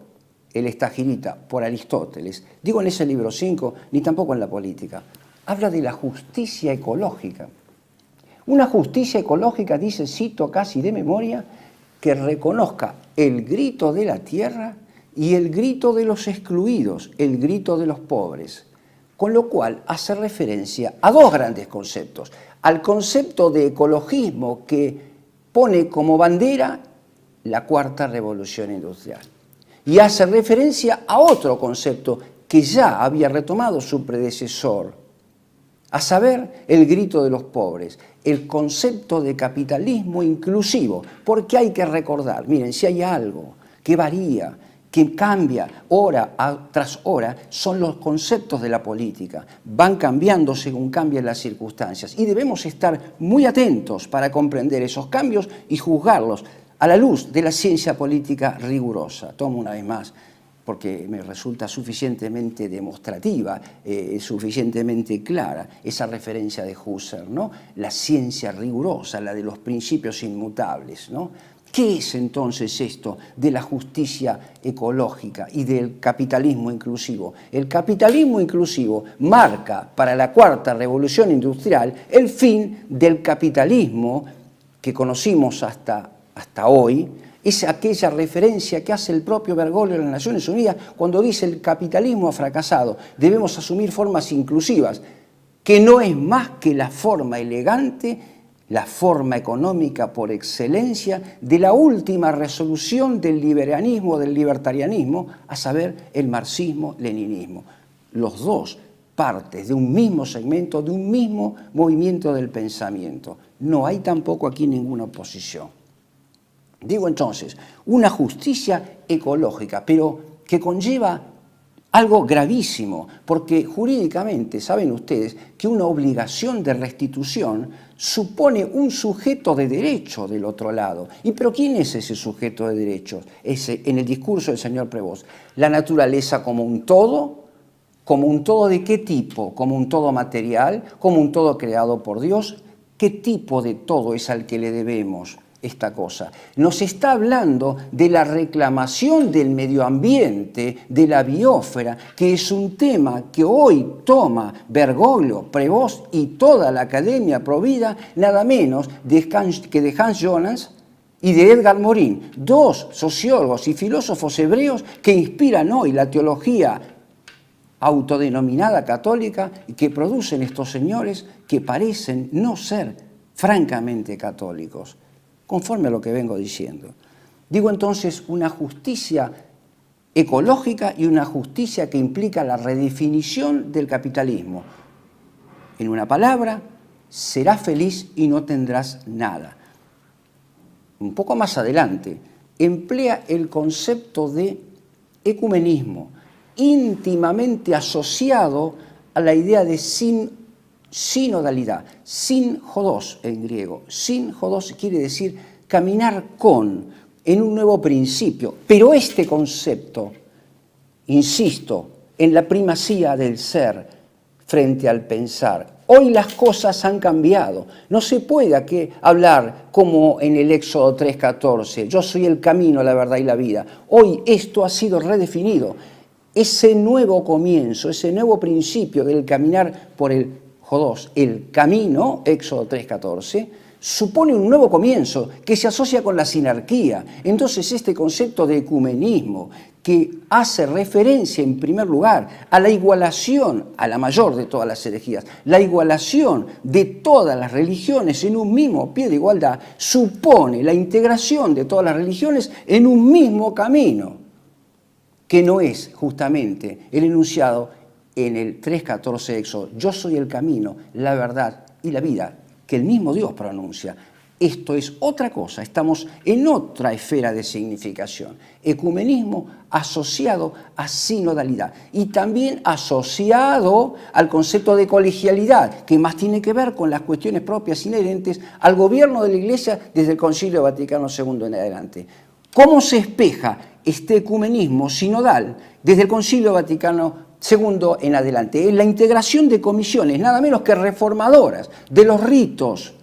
el Estagirita, por Aristóteles, digo en ese libro 5, ni tampoco en la política. Habla de la justicia ecológica. Una justicia ecológica, dice, cito casi de memoria, que reconozca el grito de la tierra y el grito de los excluidos, el grito de los pobres. Con lo cual hace referencia a dos grandes conceptos. Al concepto de ecologismo que pone como bandera la cuarta revolución industrial. Y hace referencia a otro concepto que ya había retomado su predecesor, a saber, el grito de los pobres, el concepto de capitalismo inclusivo, porque hay que recordar, miren, si hay algo que varía, que cambia hora tras hora, son los conceptos de la política, van cambiando según cambian las circunstancias y debemos estar muy atentos para comprender esos cambios y juzgarlos a la luz de la ciencia política rigurosa. Tomo una vez más, porque me resulta suficientemente demostrativa, suficientemente clara, esa referencia de Husserl, ¿no? La ciencia rigurosa, la de los principios inmutables, ¿no? ¿Qué es entonces esto de la justicia ecológica y del capitalismo inclusivo? El capitalismo inclusivo marca para la cuarta revolución industrial el fin del capitalismo que conocimos hasta hoy. Es aquella referencia que hace el propio Bergoglio de las Naciones Unidas cuando dice el capitalismo ha fracasado, debemos asumir formas inclusivas, que no es más que la forma elegante, la forma económica por excelencia de la última resolución del liberalismo, del libertarianismo, a saber, el marxismo-leninismo. Los dos partes de un mismo segmento, de un mismo movimiento del pensamiento. No hay tampoco aquí ninguna oposición. Digo entonces, una justicia ecológica, pero que conlleva algo gravísimo, porque jurídicamente saben ustedes que una obligación de restitución supone un sujeto de derecho del otro lado. ¿Y pero quién es ese sujeto de derechos? En el discurso del señor Prevost, la naturaleza como un todo ¿de qué tipo? ¿Como un todo material? ¿Como un todo creado por Dios? ¿Qué tipo de todo es al que le debemos esta cosa? Nos está hablando de la reclamación del medio ambiente, de la biosfera, que es un tema que hoy toma Bergoglio, Prevost y toda la Academia Provida, nada menos que de Hans Jonas y de Edgar Morin, dos sociólogos y filósofos hebreos que inspiran hoy la teología autodenominada católica y que producen estos señores que parecen no ser francamente católicos, conforme a lo que vengo diciendo. Digo entonces una justicia ecológica y una justicia que implica la redefinición del capitalismo. En una palabra, serás feliz y no tendrás nada. Un poco más adelante, emplea el concepto de ecumenismo, íntimamente asociado a la idea de sinodalidad, sinjodos en griego. Sinjodos quiere decir caminar con, en un nuevo principio. Pero este concepto insisto, en la primacía del ser frente al pensar. Hoy las cosas han cambiado. No se puede hablar como en el Éxodo 3:14, yo soy el camino, la verdad y la vida. Hoy esto ha sido redefinido. Ese nuevo comienzo, ese nuevo principio del caminar por el Jodós, el camino, Éxodo 3:14, supone un nuevo comienzo que se asocia con la sinarquía. Entonces este concepto de ecumenismo, que hace referencia en primer lugar a la igualación, a la mayor de todas las herejías, la igualación de todas las religiones en un mismo pie de igualdad, supone la integración de todas las religiones en un mismo camino, que no es justamente el enunciado en el 3:14 Éxodo, yo soy el camino, la verdad y la vida, que el mismo Dios pronuncia. Esto es otra cosa, estamos en otra esfera de significación. Ecumenismo asociado a sinodalidad y también asociado al concepto de colegialidad, que más tiene que ver con las cuestiones propias inherentes al gobierno de la Iglesia desde el Concilio Vaticano II en adelante. ¿Cómo se espeja este ecumenismo sinodal desde el Concilio Vaticano II en adelante? Es la integración de comisiones, nada menos que reformadoras, de los ritos,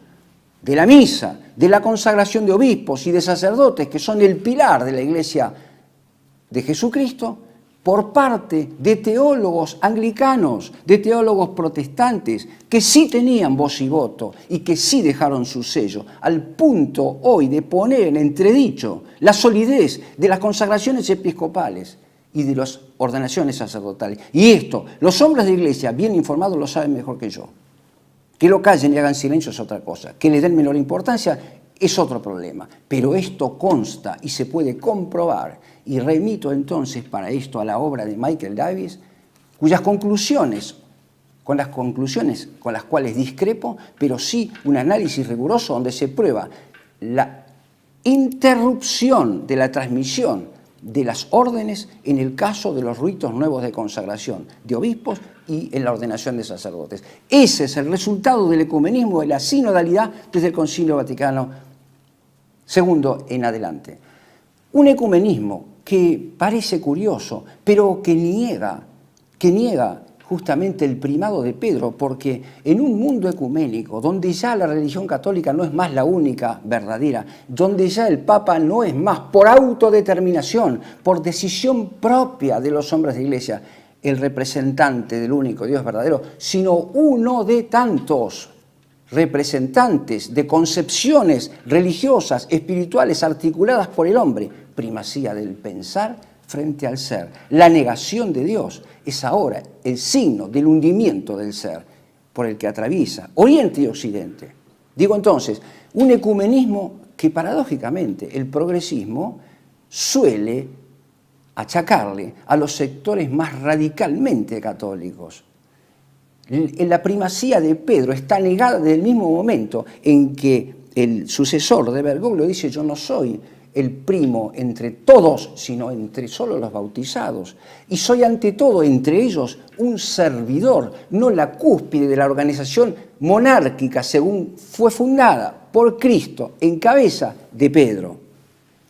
de la misa, de la consagración de obispos y de sacerdotes, que son el pilar de la Iglesia de Jesucristo, por parte de teólogos anglicanos, de teólogos protestantes, que sí tenían voz y voto y que sí dejaron su sello, al punto hoy de poner en entredicho la solidez de las consagraciones episcopales y de las ordenaciones sacerdotales. Y esto, los hombres de Iglesia bien informados lo saben mejor que yo. Que lo callen y hagan silencio es otra cosa. Que le den menor importancia es otro problema. Pero esto consta y se puede comprobar. Y remito entonces para esto a la obra de Michael Davis, cuyas conclusiones, con las cuales discrepo, pero sí un análisis riguroso donde se prueba la interrupción de la transmisión de las órdenes en el caso de los ritos nuevos de consagración de obispos y en la ordenación de sacerdotes. Ese es el resultado del ecumenismo, de la sinodalidad desde el Concilio Vaticano II en adelante. Un ecumenismo que parece curioso, pero que niega justamente el primado de Pedro, porque en un mundo ecuménico, donde ya la religión católica no es más la única verdadera, donde ya el Papa no es más por autodeterminación, por decisión propia de los hombres de Iglesia, el representante del único Dios verdadero, sino uno de tantos representantes de concepciones religiosas, espirituales, articuladas por el hombre, primacía del pensar frente al ser. La negación de Dios es ahora el signo del hundimiento del ser por el que atraviesa Oriente y Occidente. Digo entonces, un ecumenismo que paradójicamente el progresismo suele achacarle a los sectores más radicalmente católicos. La primacía de Pedro está negada desde el mismo momento en que el sucesor de Bergoglio dice: yo no soy el primo entre todos, sino entre solo los bautizados. Y soy ante todo entre ellos un servidor, no la cúspide de la organización monárquica según fue fundada por Cristo en cabeza de Pedro.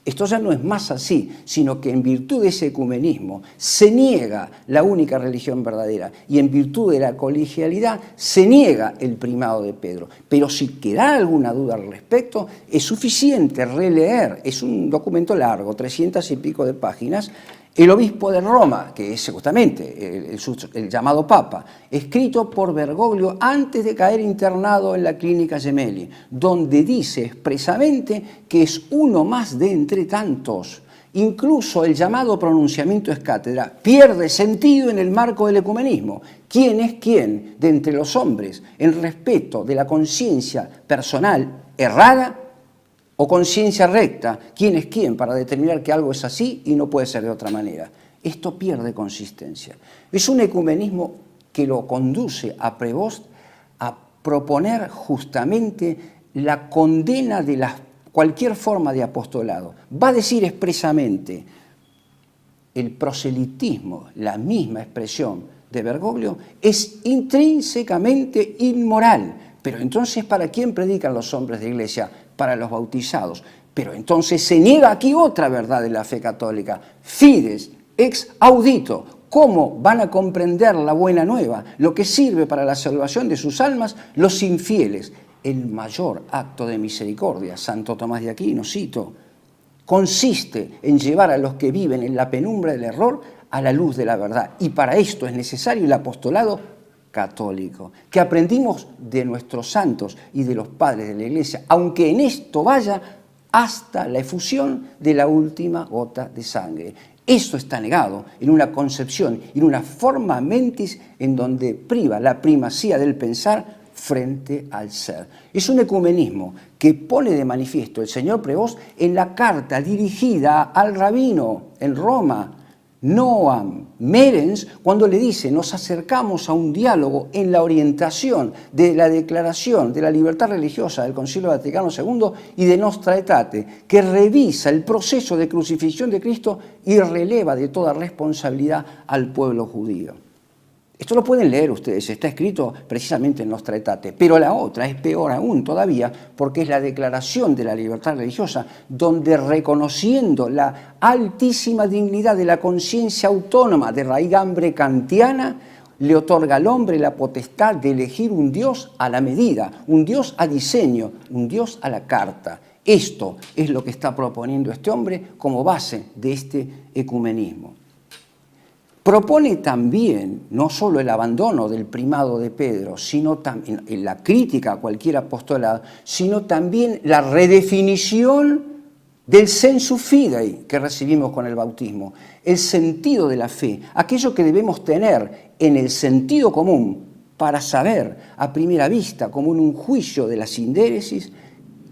Esto ya no es más así, sino que en virtud de ese ecumenismo se niega la única religión verdadera y en virtud de la colegialidad se niega el primado de Pedro. Pero si queda alguna duda al respecto, es suficiente releer, es un documento largo, 300 y pico de páginas, el obispo de Roma, que es justamente el llamado Papa, escrito por Bergoglio antes de caer internado en la clínica Gemelli, donde dice expresamente que es uno más de entre tantos. Incluso el llamado pronunciamiento es cátedra pierde sentido en el marco del ecumenismo. ¿Quién es quién de entre los hombres en respeto de la conciencia personal errada o conciencia recta? ¿Quién es quién para determinar que algo es así y no puede ser de otra manera? Esto pierde consistencia. Es un ecumenismo que lo conduce a Prevost a proponer justamente la condena de cualquier forma de apostolado. Va a decir expresamente el proselitismo, la misma expresión de Bergoglio, es intrínsecamente inmoral. Pero entonces, ¿para quién predican los hombres de Iglesia? Para los bautizados. Pero entonces se niega aquí otra verdad de la fe católica. Fides ex audito. ¿Cómo van a comprender la buena nueva, lo que sirve para la salvación de sus almas, los infieles? El mayor acto de misericordia, Santo Tomás de Aquino, cito, consiste en llevar a los que viven en la penumbra del error a la luz de la verdad. Y para esto es necesario el apostolado católico, que aprendimos de nuestros santos y de los padres de la Iglesia, aunque en esto vaya hasta la efusión de la última gota de sangre. Eso está negado en una concepción, en una forma mentis en donde priva la primacía del pensar frente al ser. Es un ecumenismo que pone de manifiesto el señor Prevost en la carta dirigida al rabino en Roma, Noam Merens, cuando le dice: nos acercamos a un diálogo en la orientación de la Declaración de la Libertad Religiosa del Concilio Vaticano II y de Nostra Aetate, que revisa el proceso de crucifixión de Cristo y releva de toda responsabilidad al pueblo judío. Esto lo pueden leer ustedes, está escrito precisamente en Nostra Aetate, pero la otra es peor aún todavía, porque es la Declaración de la Libertad Religiosa, donde, reconociendo la altísima dignidad de la conciencia autónoma de raigambre kantiana, le otorga al hombre la potestad de elegir un Dios a la medida, un Dios a diseño, un Dios a la carta. Esto es lo que está proponiendo este hombre como base de este ecumenismo. Propone también no solo el abandono del primado de Pedro, sino también en la crítica a cualquier apostolado, sino también la redefinición del sensu fidei que recibimos con el bautismo, el sentido de la fe, aquello que debemos tener en el sentido común para saber a primera vista, como en un juicio de la sindéresis,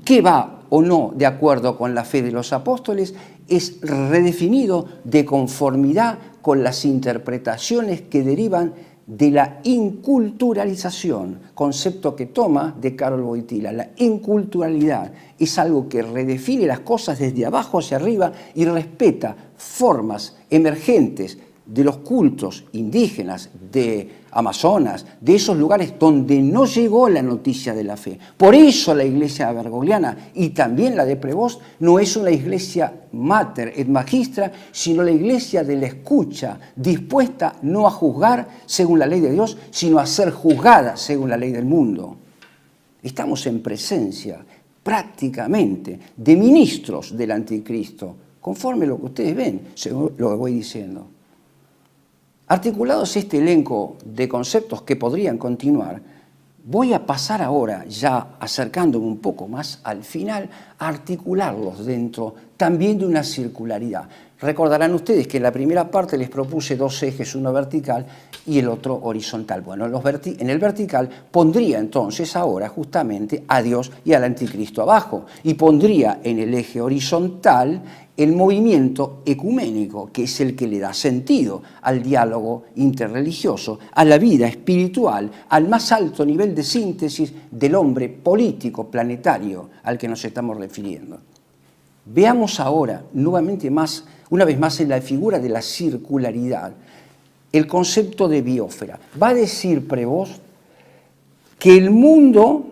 qué va o no de acuerdo con la fe de los apóstoles, es redefinido de conformidad con las interpretaciones que derivan de la inculturalización, concepto que toma de Karol Wojtyla. La inculturalidad es algo que redefine las cosas desde abajo hacia arriba y respeta formas emergentes de los cultos indígenas, de Amazonas, de esos lugares donde no llegó la noticia de la fe. Por eso la iglesia bergogliana y también la de Prevost no es una iglesia mater et magistra, sino la iglesia de la escucha, dispuesta no a juzgar según la ley de Dios, sino a ser juzgada según la ley del mundo. Estamos en presencia prácticamente de ministros del anticristo, conforme lo que ustedes ven, según lo que voy diciendo. Articulados este elenco de conceptos que podrían continuar, voy a pasar ahora, ya acercándome un poco más al final, a articularlos dentro también de una circularidad. Recordarán ustedes que en la primera parte les propuse dos ejes, uno vertical y el otro horizontal. Bueno, en el vertical pondría entonces ahora justamente a Dios y al anticristo abajo y pondría en el eje horizontal el movimiento ecuménico, que es el que le da sentido al diálogo interreligioso, a la vida espiritual, al más alto nivel de síntesis del hombre político planetario al que nos estamos refiriendo. Veamos ahora, una vez más en la figura de la circularidad, el concepto de biosfera. Va a decir Prevost que el mundo,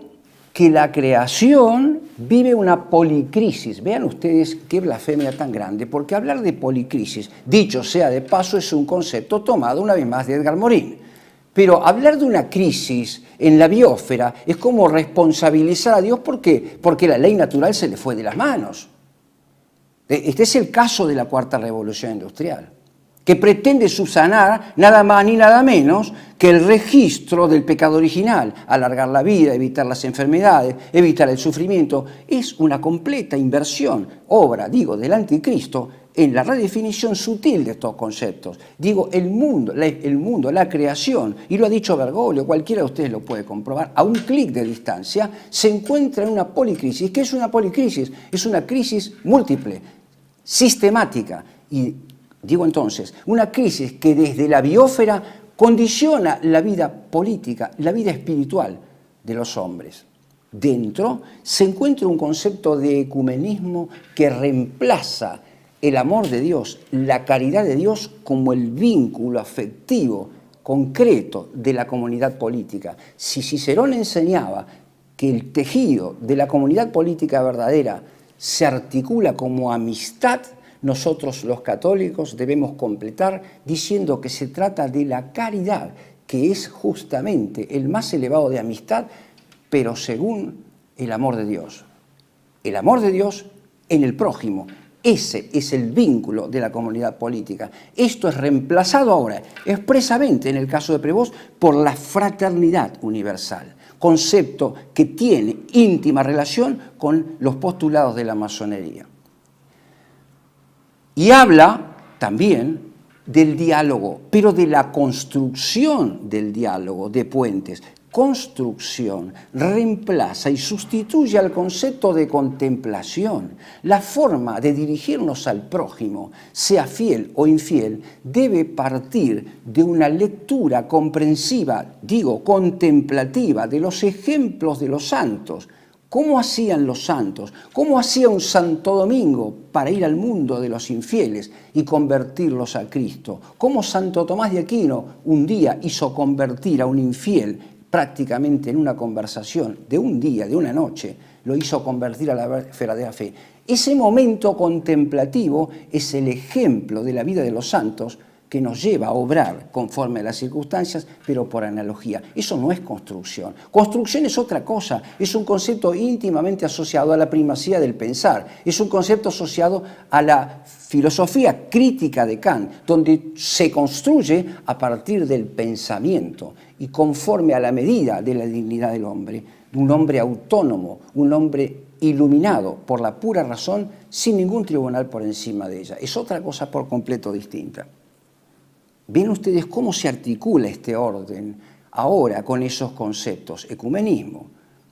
que la creación vive una policrisis. Vean ustedes qué blasfemia tan grande, porque hablar de policrisis, dicho sea de paso, es un concepto tomado una vez más de Edgar Morin. Pero hablar de una crisis en la biosfera es como responsabilizar a Dios porque la ley natural se le fue de las manos. Este es el caso de la Cuarta Revolución Industrial, que pretende subsanar nada más ni nada menos que el registro del pecado original, alargar la vida, evitar las enfermedades, evitar el sufrimiento. Es una completa inversión, obra, del anticristo, en la redefinición sutil de estos conceptos. El mundo, la creación, y lo ha dicho Bergoglio, cualquiera de ustedes lo puede comprobar, a un clic de distancia, se encuentra en una policrisis. ¿Qué es una policrisis? Es una crisis múltiple, sistemática, y entonces, una crisis que desde la biosfera condiciona la vida política, la vida espiritual de los hombres. Dentro se encuentra un concepto de ecumenismo que reemplaza el amor de Dios, la caridad de Dios como el vínculo afectivo concreto de la comunidad política. Si Cicerón enseñaba que el tejido de la comunidad política verdadera se articula como amistad, Nosotros los católicos debemos completar diciendo que se trata de la caridad, que es justamente el más elevado de amistad, pero según el amor de Dios. El amor de Dios en el prójimo. Ese es el vínculo de la comunidad política. Esto es reemplazado ahora, expresamente en el caso de Prevost, por la fraternidad universal, concepto que tiene íntima relación con los postulados de la masonería. Y habla también del diálogo, pero de la construcción del diálogo, de puentes. Construcción reemplaza y sustituye al concepto de contemplación. La forma de dirigirnos al prójimo, sea fiel o infiel, debe partir de una lectura comprensiva, digo, contemplativa, de los ejemplos de los santos. ¿Cómo hacían los santos? ¿Cómo hacía un Santo Domingo para ir al mundo de los infieles y convertirlos a Cristo? ¿Cómo Santo Tomás de Aquino un día hizo convertir a un infiel prácticamente en una conversación de un día, de una noche, lo hizo convertir a la verdadera fe? Ese momento contemplativo es el ejemplo de la vida de los santos que nos lleva a obrar conforme a las circunstancias, pero por analogía. Eso no es construcción. Construcción es otra cosa, es un concepto íntimamente asociado a la primacía del pensar, es un concepto asociado a la filosofía crítica de Kant, donde se construye a partir del pensamiento y conforme a la medida de la dignidad del hombre, de un hombre autónomo, un hombre iluminado por la pura razón, sin ningún tribunal por encima de ella. Es otra cosa por completo distinta. Ven ustedes cómo se articula este orden ahora con esos conceptos: ecumenismo,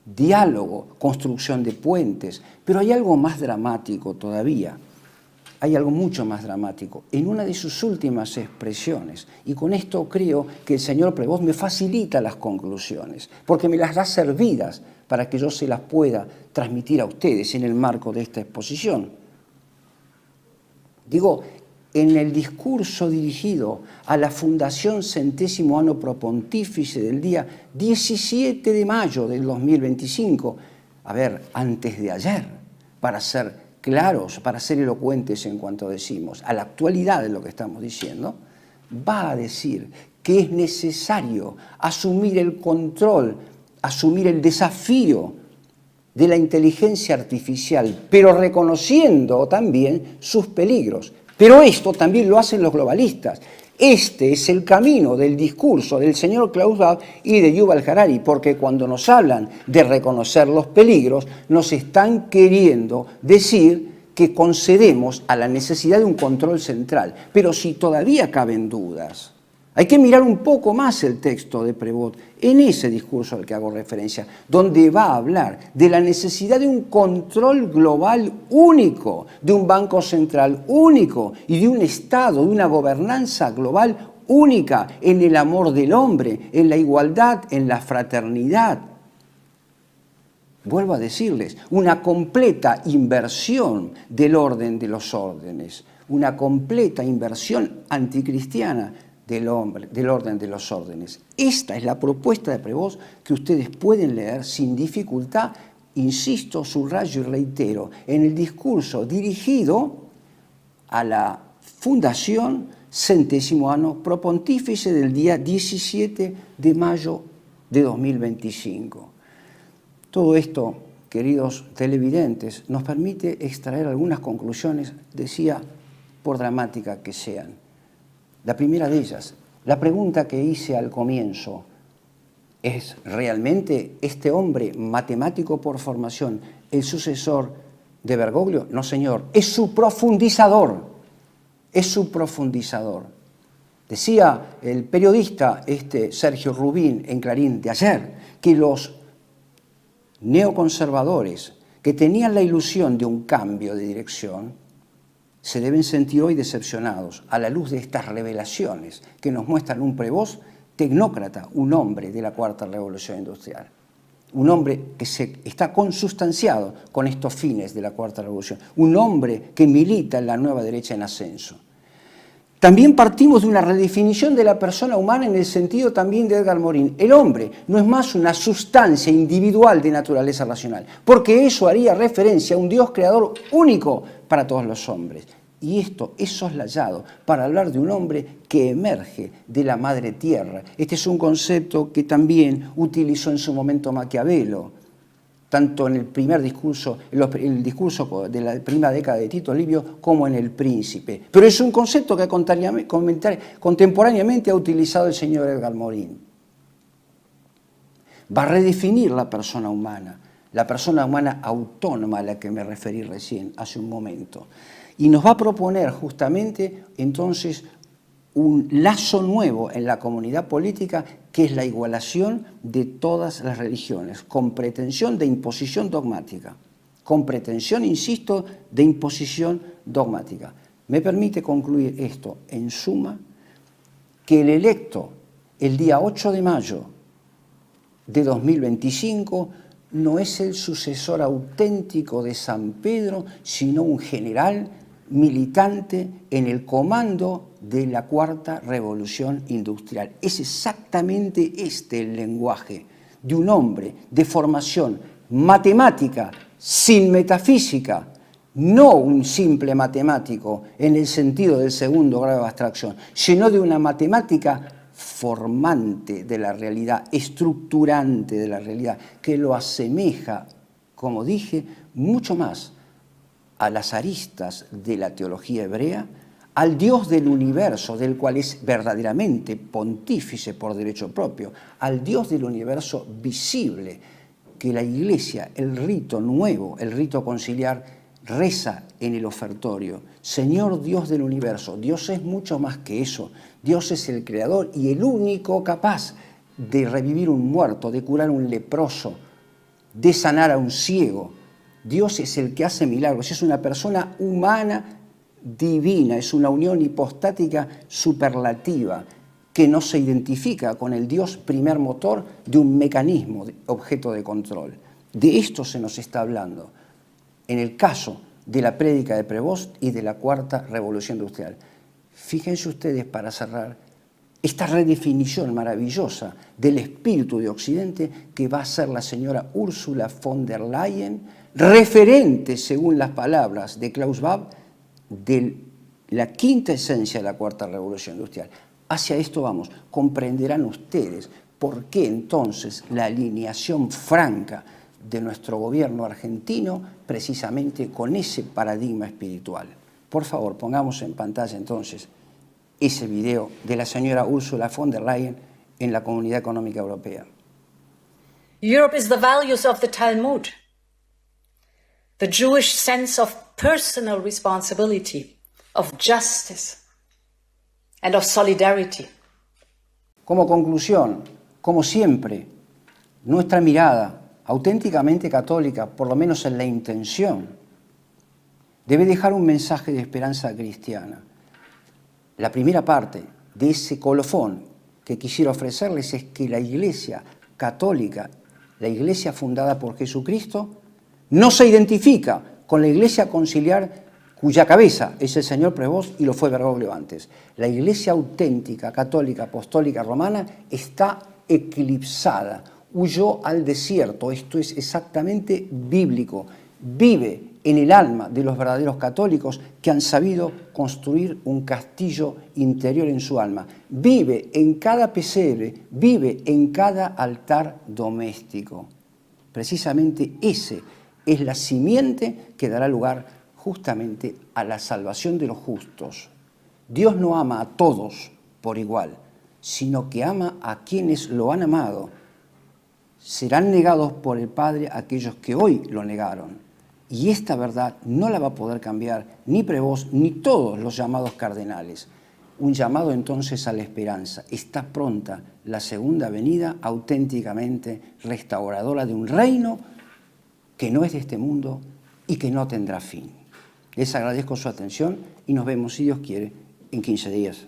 diálogo, construcción de puentes. Pero hay algo más dramático todavía, hay algo mucho más dramático. En una de sus últimas expresiones, y con esto creo que el señor Prevost me facilita las conclusiones, porque me las da servidas para que yo se las pueda transmitir a ustedes en el marco de esta exposición. Digo, en el discurso dirigido a la Fundación Centésimo Anno Pro Pontífice del día 17 de mayo del 2025, antes de ayer, para ser claros, para ser elocuentes en cuanto decimos, a la actualidad de lo que estamos diciendo, va a decir que es necesario asumir el control, asumir el desafío de la inteligencia artificial, pero reconociendo también sus peligros. Pero esto también lo hacen los globalistas. Este es el camino del discurso del señor Klaus Schwab y de Yuval Harari, porque cuando nos hablan de reconocer los peligros, nos están queriendo decir que concedemos a la necesidad de un control central. Pero si todavía caben dudas, hay que mirar un poco más el texto de Prevost en ese discurso al que hago referencia, donde va a hablar de la necesidad de un control global único, de un banco central único y de un Estado, de una gobernanza global única en el amor del hombre, en la igualdad, en la fraternidad. Vuelvo a decirles, una completa inversión del orden de los órdenes, una completa inversión anticristiana del orden de los órdenes. Esta es la propuesta de Prevost que ustedes pueden leer sin dificultad, insisto, subrayo y reitero, en el discurso dirigido a la Fundación Centésimo Anno Pro Pontífice del día 17 de mayo de 2025. Todo esto, queridos televidentes, nos permite extraer algunas conclusiones, decía, por dramática que sean. La primera de ellas, la pregunta que hice al comienzo, ¿es realmente este hombre matemático por formación el sucesor de Bergoglio? No, señor, es su profundizador, es su profundizador. Decía el periodista Sergio Rubín en Clarín de ayer que los neoconservadores que tenían la ilusión de un cambio de dirección se deben sentir hoy decepcionados a la luz de estas revelaciones que nos muestran un Prevost tecnócrata, un hombre de la Cuarta Revolución Industrial, un hombre que está consustanciado con estos fines de la Cuarta Revolución, un hombre que milita en la nueva derecha en ascenso. También partimos de una redefinición de la persona humana en el sentido también de Edgar Morin. El hombre no es más una sustancia individual de naturaleza racional, porque eso haría referencia a un Dios creador único para todos los hombres. Y esto es soslayado para hablar de un hombre que emerge de la madre tierra. Este es un concepto que también utilizó en su momento Maquiavelo, tanto en el primer discurso, el discurso de la primera década de Tito Livio, como en El Príncipe. Pero es un concepto que contemporáneamente ha utilizado el señor Edgar Morin. Va a redefinir la persona humana autónoma a la que me referí recién, hace un momento. Y nos va a proponer justamente entonces un lazo nuevo en la comunidad política, que es la igualación de todas las religiones, con pretensión de imposición dogmática. Con pretensión, insisto, de imposición dogmática. Me permite concluir esto, en suma, que el electo el día 8 de mayo de 2025 no es el sucesor auténtico de San Pedro, sino un general militante en el comando de la Cuarta Revolución Industrial. Es exactamente este el lenguaje de un hombre de formación matemática, sin metafísica, no un simple matemático en el sentido del segundo grado de abstracción, sino de una matemática formante de la realidad, estructurante de la realidad, que lo asemeja, como dije, mucho más a las aristas de la teología hebrea, al Dios del universo, del cual es verdaderamente pontífice por derecho propio, al Dios del universo visible, que la Iglesia, el rito nuevo, el rito conciliar, reza en el ofertorio. Señor Dios del universo, Dios es mucho más que eso. Dios es el creador y el único capaz de revivir un muerto, de curar un leproso, de sanar a un ciego. Dios es el que hace milagros, es una persona humana divina, es una unión hipostática superlativa que no se identifica con el Dios primer motor de un mecanismo, objeto de control. De esto se nos está hablando en el caso de la prédica de Prevost y de la Cuarta Revolución Industrial. Fíjense ustedes, para cerrar, esta redefinición maravillosa del espíritu de Occidente que va a ser la señora Ursula von der Leyen, referente, según las palabras de Klaus Schwab, de la quinta esencia de la Cuarta Revolución Industrial. Hacia esto vamos. Comprenderán ustedes por qué entonces la alineación franca de nuestro gobierno argentino precisamente con ese paradigma espiritual. Por favor, pongamos en pantalla entonces ese video de la señora Ursula von der Leyen en la Comunidad Económica Europea. Europe is the values of the Talmud, the Jewish sense of personal responsibility, of justice and of solidarity. Como conclusión, como siempre, nuestra mirada auténticamente católica, por lo menos en la intención, debe dejar un mensaje de esperanza cristiana. La primera parte de ese colofón que quisiera ofrecerles es que la Iglesia católica, la Iglesia fundada por Jesucristo, no se identifica con la Iglesia conciliar cuya cabeza es el señor Prevost y lo fue Bergoglio antes. La Iglesia auténtica, católica, apostólica, romana está eclipsada, huyó al desierto. Esto es exactamente bíblico. Vive en el alma de los verdaderos católicos que han sabido construir un castillo interior en su alma. Vive en cada pesebre, vive en cada altar doméstico. Precisamente ese es la simiente que dará lugar justamente a la salvación de los justos. Dios no ama a todos por igual, sino que ama a quienes lo han amado. Serán negados por el Padre aquellos que hoy lo negaron. Y esta verdad no la va a poder cambiar ni Prevost ni todos los llamados cardenales. Un llamado entonces a la esperanza. Está pronta la segunda venida auténticamente restauradora de un reino que no es de este mundo y que no tendrá fin. Les agradezco su atención y nos vemos, si Dios quiere, en 15 días.